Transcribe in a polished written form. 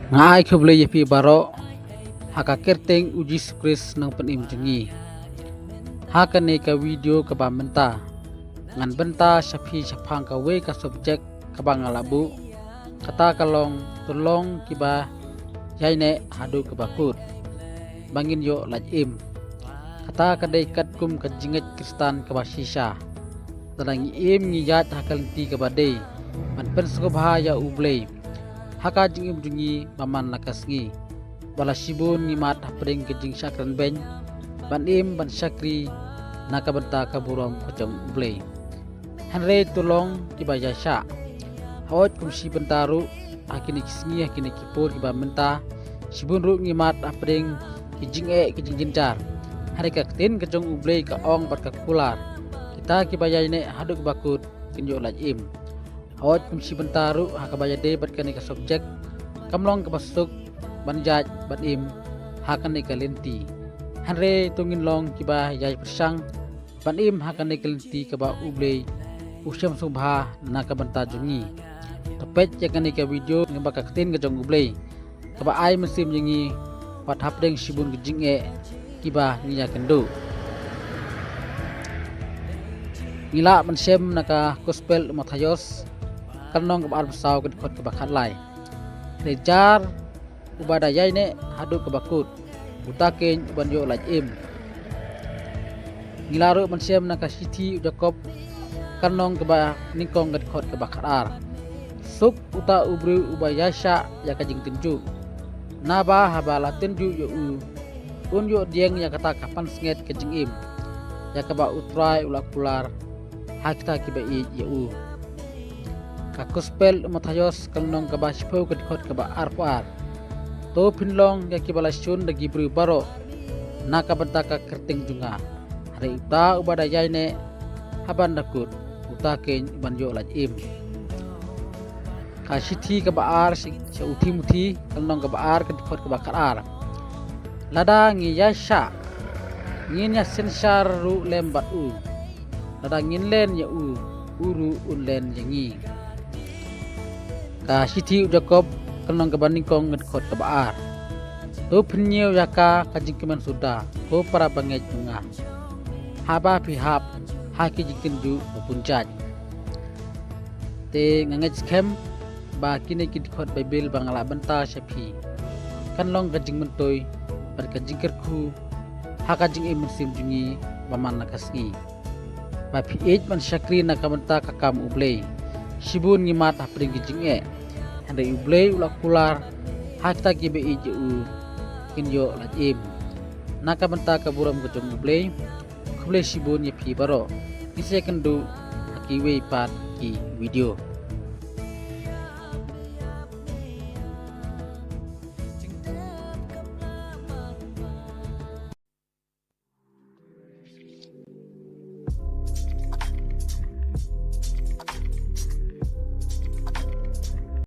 Ngai khuble yepi baro haka kerteng uji skris nang penim jengi. Haka ne ka video ka ba menta ngan benta shapi shapang ka we ka subjek ka ba ngalabu kata kalong tulong kiba yaine hadu ka bakut bangin yo laj im kata kadai kat kum ka jinget kristan ka ba shisha tadang im ngi yat hakal ti ka ba dei man pen sko bahaya ublei haka jingim jungi maman nakasngi wala sibun ni mat hapring ke jing sakran ben ban im ban sakri nakabenta kaburam kocong ublei hanre tulong kiba yasha hawat kum si bentaru akini kisngi akini kipur kiba menta sibun ru ngi mat hapring ke jing jinjar hari ka tin kocong ublei ka ong bat ka kular kita kiba yaine haduk bakut kinjo laj im hawat kum si bentaru hakabaya de bat kani ka subjek kamlong ka basuk banjaj bat im hakani ka lenti hanre tungin long kiba yai persang ban im hakani ka lenti ka ba ublei usyam subha na ka banta jungi tepet yakani ka video ngba ka tin ka jong ublei ka ba ai mesim jingi pat hapdeng sibun gijing kiba ngiya kendo ngila mansem naka gospel Matayos kanong ka ba saw ka khot ka ba khatlai rejar ubada yaine hadu ka bakut utaken banjo laj im ngilaro mansem naka siti ujakop kanong ka ba ningkong ka khot ka ba khatar suk uta ubru ubayasha ya ka jing tinju naba habala tinju yo unyo dieng ya kata kapan snget ke jing im ya ka ba utrai ulakular hakta ki ba i yo ka gospel Matayos kanong ka ba sipo ka khot ka ba arpar to pinlong ya ki bala shun da gibru baro naka banta ka kerting junga hari uta ubada yaine haban dakut uta ken banjo laj im ka sithi ka ba ar si uthi muthi kanong ka ba ar ka khot ka ba karar lada ngi yasha ngin ya sensar ru lembat lada ngin len ya uru unlen yangi ka sithi ujakop kanong ka baning kong khot ka ba ar to phnyew yaka ka jingkeman suda ko para bangai junga haba pihap haki jikin ju punjat te ngangai skem ba kini kid khot bible bangala banta shapi kanlong ka jing mentoy bar ka jingker khu haka jing musim jungi baman nakasngi ba ph man shakri nakabanta ka kam ublei sibun ngimat hapring jing hande ublei ulakular hakta kibe iju kinjo lajim nakabanta ka buram ka jong ublei kublei sibun ye phi baro ise kandu akiwe pat ki video